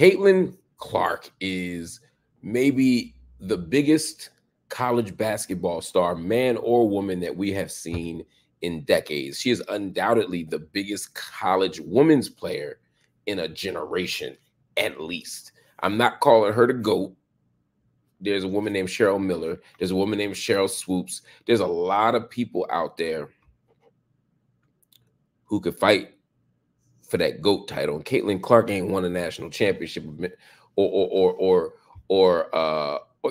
Caitlin Clark is maybe the biggest college basketball star, man or woman, that we have seen in decades. She is undoubtedly the biggest college women's player in a generation, at least. I'm not calling her the GOAT. There's a woman named Cheryl Miller. There's a woman named Cheryl Swoops. There's a lot of people out there who could fight for that GOAT title. And Caitlin Clark ain't won a national championship or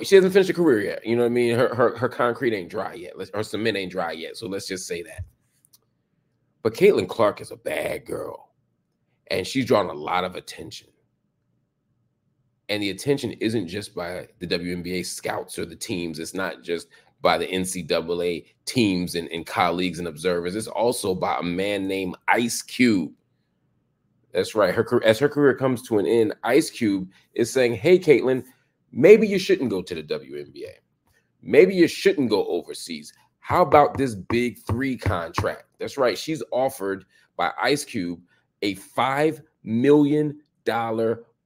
she hasn't finished her career yet. You know what I mean? Her concrete ain't dry yet. Her cement ain't dry yet. So let's just say that. But Caitlin Clark is a bad girl. And she's drawn a lot of attention. And the attention isn't just by the WNBA scouts or the teams. It's not just by the NCAA teams and colleagues and observers. It's also by a man named Ice Cube. That's right. As her career comes to an end, Ice Cube is saying, hey, Caitlin, maybe you shouldn't go to the WNBA. Maybe you shouldn't go overseas. How about this Big 3 contract? That's right. She's offered by Ice Cube a $5 million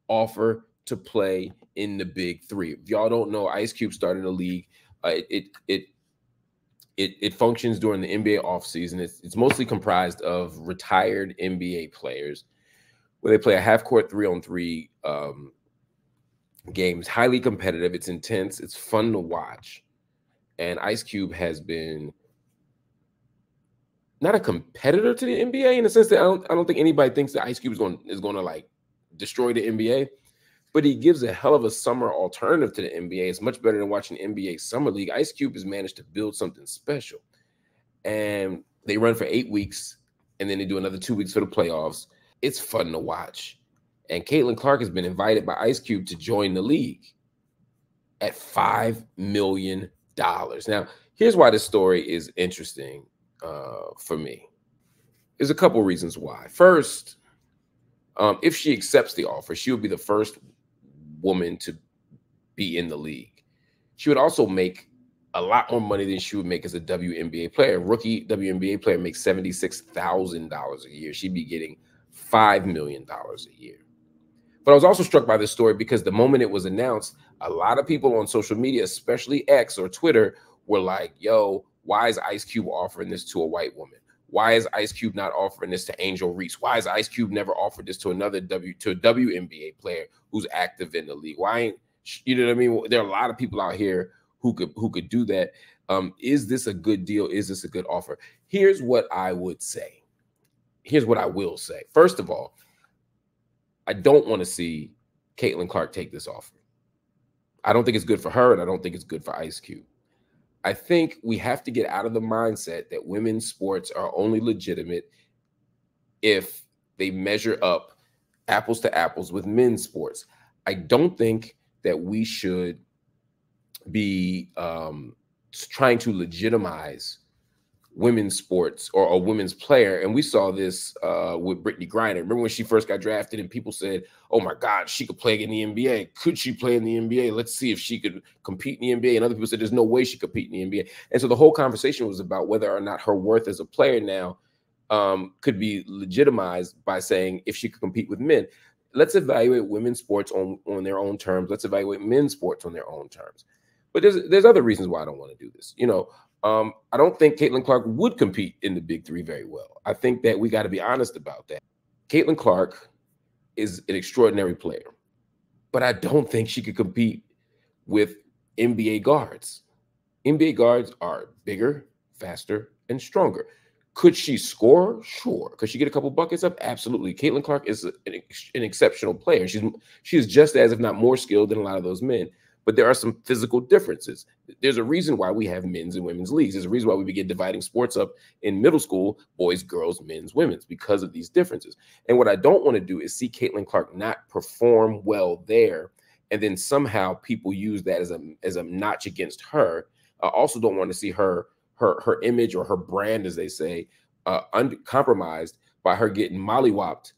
offer to play in the Big 3. If y'all don't know, Ice Cube started a league. It functions during the NBA offseason. It's mostly comprised of retired NBA players where they play a half-court 3-on-3 games. Highly competitive. It's intense. It's fun to watch. And Ice Cube has been not a competitor to the NBA in the sense that I don't think anybody thinks that Ice Cube is going to like destroy the NBA. But he gives a hell of a summer alternative to the NBA. It's much better than watching NBA Summer League. Ice Cube has managed to build something special. And they run for 8 weeks, and then they do another 2 weeks for the playoffs. It's fun to watch. And Caitlin Clark has been invited by Ice Cube to join the league at $5 million. Now, here's why this story is interesting for me. There's a couple reasons why. First, if she accepts the offer, she would be the first woman to be in the league. She would also make a lot more money than she would make as a WNBA player. A rookie WNBA player makes $76,000 a year. She'd be getting $5 million a year. But I was also struck by this story because the moment it was announced, a lot of people on social media, especially X or Twitter, were like, yo, why is Ice Cube offering this to a white woman? Why is Ice Cube not offering this to Angel Reese? Why has Ice Cube never offered this to a WNBA player who's active in the league? Why ain't, you know what I mean? There are a lot of people out here who could do that. Is this a good deal? Is this a good offer? Here's what I would say. Here's what I will say. First of all, I don't want to see Caitlin Clark take this offer. I don't think it's good for her, and I don't think it's good for Ice Cube. I think we have to get out of the mindset that women's sports are only legitimate if they measure up apples to apples with men's sports. I don't think that we should be trying to legitimize women's sports or a women's player. And we saw this with Brittany Griner. Remember when she first got drafted and people said, oh my God, she could play in the NBA. Could she play in the NBA? Let's see if she could compete in the NBA. And other people said there's no way she could compete in the NBA. And so the whole conversation was about whether or not her worth as a player now could be legitimized by saying if she could compete with men. Let's evaluate women's sports on their own terms. Let's evaluate men's sports on their own terms. But there's other reasons why I don't want to do this. You know, I don't think Caitlin Clark would compete in the Big 3 very well. I think that we got to be honest about that. Caitlin Clark is an extraordinary player, but I don't think she could compete with NBA guards. NBA guards are bigger, faster, and stronger. Could she score? Sure. Could she get a couple buckets up? Absolutely. Caitlin Clark is an exceptional player. She is just as, if not more skilled than a lot of those men. But there are some physical differences. There's a reason why we have men's and women's leagues. There's a reason why we begin dividing sports up in middle school, boys, girls, men's, women's, because of these differences. And what I don't want to do is see Caitlin Clark not perform well there, and then somehow people use that as a notch against her. I also don't want to see her image or her brand, as they say, compromised by her getting mollywopped,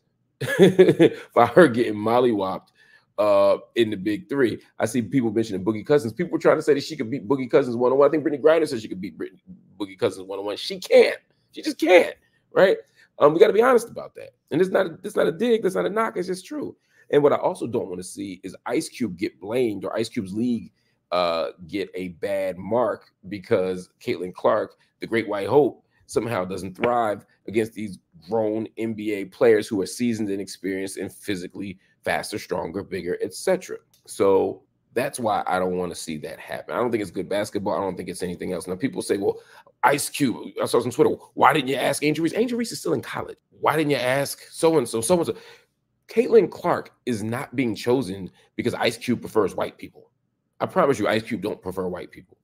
in the Big 3. I see people mentioning Boogie Cousins. People were trying to say that she could beat Boogie Cousins one-on-one. I think Brittany Griner said she could beat Boogie Cousins one-on-one. She can't. She just can't, right? We got to be honest about that. And it's not a dig. That's not a knock. It's just true. And what I also don't want to see is Ice Cube get blamed or Ice Cube's league get a bad mark because Caitlin Clark, the Great White Hope, somehow doesn't thrive against these grown NBA players who are seasoned and experienced and physically faster, stronger, bigger, etc. So that's why I don't want to see that happen. I don't think it's good basketball. I don't think it's anything else. Now, people say, well, Ice Cube, I saw some Twitter, why didn't you ask Angel Reese? Angel Reese is still in college. Why didn't you ask so-and-so, so-and-so? Caitlin Clark is not being chosen because Ice Cube prefers white people. I promise you, Ice Cube don't prefer white people.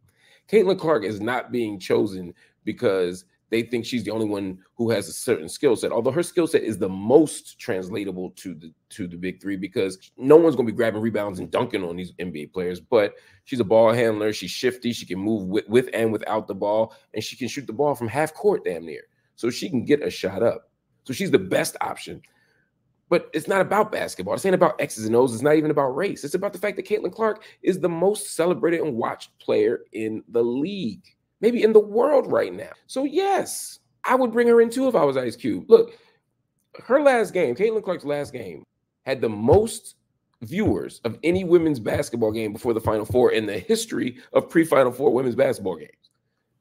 Caitlin Clark is not being chosen because they think she's the only one who has a certain skill set, although her skill set is the most translatable to the big three because no one's going to be grabbing rebounds and dunking on these NBA players, but she's a ball handler. She's shifty. She can move with and without the ball, and she can shoot the ball from half court damn near. So she can get a shot up. So she's the best option. But it's not about basketball. This ain't about X's and O's. It's not even about race. It's about the fact that Caitlin Clark is the most celebrated and watched player in the league, maybe in the world right now. So yes, I would bring her in too if I was Ice Cube. Look, her last game, Caitlin Clark's last game, had the most viewers of any women's basketball game before the Final Four in the history of pre-Final Four women's basketball games.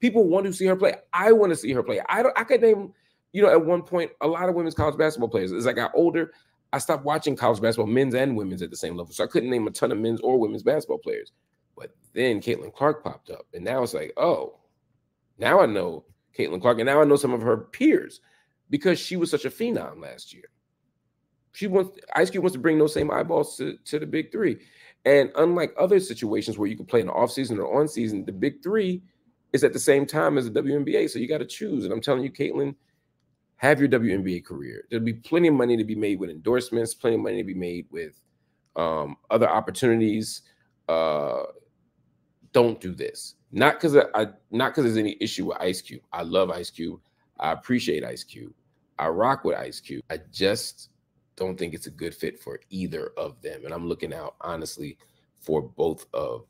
People want to see her play. I want to see her play. I could name, at one point, a lot of women's college basketball players. As I got older, I stopped watching college basketball, men's and women's at the same level. So I couldn't name a ton of men's or women's basketball players. But then Caitlin Clark popped up. And now it's like, oh, now I know Caitlin Clark. And now I know some of her peers because she was such a phenom last year. Ice Cube wants to bring those same eyeballs to the big three. And unlike other situations where you can play in the offseason or on season, the big three is at the same time as the WNBA. So you got to choose. And I'm telling you, Caitlin, have your WNBA career. There'll be plenty of money to be made with endorsements, plenty of money to be made with other opportunities. Don't do this. Not because there's any issue with Ice Cube. I love Ice Cube. I appreciate Ice Cube. I rock with Ice Cube. I just don't think it's a good fit for either of them. And I'm looking out, honestly, for both of